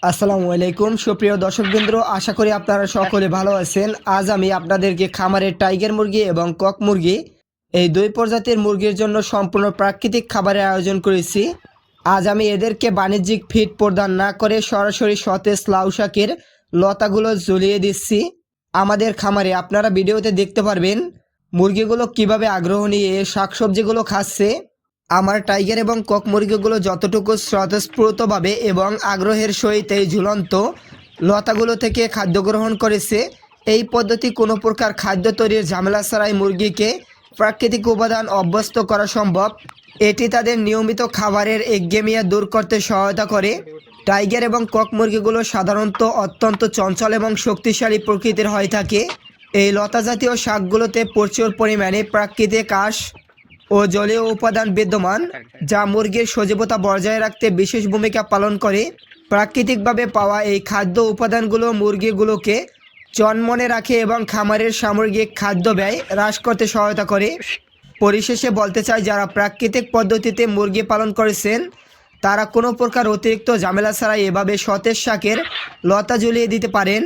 আসসালামু আলাইকুম সুপ্রিয় দর্শকবৃন্দ, আশা করি আপনারা সকলে ভালো আছেন। আজ আমি আপনাদেরকে খামারের টাইগার মুরগি এবং কক মুরগি এই দুই প্রজাতির মুরগির জন্য সম্পূর্ণ প্রাকৃতিক খাবারের আয়োজন করেছি। আজ আমি এদেরকে বাণিজ্যিক ফিড প্রদান না করে সরাসরি সতেজ লাউ শাকের লতাগুলো ঝুলিয়ে দিচ্ছি আমাদের খামারে। আপনারা ভিডিওতে দেখতে পারবেন মুরগিগুলো কিভাবে আগ্রহ নিয়ে শাকসবজিগুলো খাচ্ছে। আমার টাইগার এবং কক মুরগিগুলো যতটুকু স্বতঃস্ফূর্তভাবে এবং আগ্রহের সহিত এই ঝুলন্ত লতাগুলো থেকে খাদ্য গ্রহণ করেছে। এই পদ্ধতি কোনো প্রকার খাদ্য তৈরির ঝামেলা ছাড়াই মুরগিকে প্রাকৃতিক উপাদান অভ্যস্ত করা সম্ভব। এটি তাদের নিয়মিত খাবারের একঘেয়েমি দূর করতে সহায়তা করে। টাইগার এবং কক মুরগিগুলো সাধারণত অত্যন্ত চঞ্চল এবং শক্তিশালী প্রকৃতির হয়ে থাকে। এই লতা জাতীয় শাকগুলোতে প্রচুর পরিমাণে প্রাকৃতিক আঁশ ও জলীয় উপাদান বিদ্যমান, যা মুরগির সজীবতা বজায় রাখতে বিশেষ ভূমিকা পালন করে। প্রাকৃতিকভাবে পাওয়া এই খাদ্য উপাদানগুলো মুরগিগুলোকে চনমনে রাখে এবং খামারের সামগ্রিক খাদ্য ব্যয় হ্রাস করতে সহায়তা করে। পরিশেষে বলতে চাই, যারা প্রাকৃতিক পদ্ধতিতে মুরগি পালন করেছেন তারা কোনো প্রকার অতিরিক্ত ঝামেলা ছাড়াই এভাবে সতেজ শাকের লতা ঝুলিয়ে দিতে পারেন,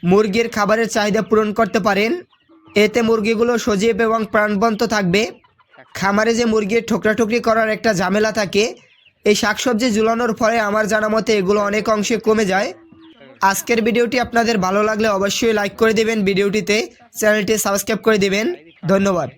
মুরগির খাবারের চাহিদা পূরণ করতে পারেন। এতে মুরগিগুলো সজীব এবং প্রাণবন্ত থাকবে। খামারে যে মুরগির ঠোকরাঠুকরি করার একটা ঝামেলা থাকে, এই শাকসবজি ঝুলানোর ফলে আমার জানা মতে এগুলো অনেক অংশে কমে যায়। আজকের ভিডিওটি আপনাদের ভালো লাগলে অবশ্যই লাইক করে দেবেন, ভিডিওটিতে চ্যানেলটি সাবস্ক্রাইব করে দেবেন। ধন্যবাদ।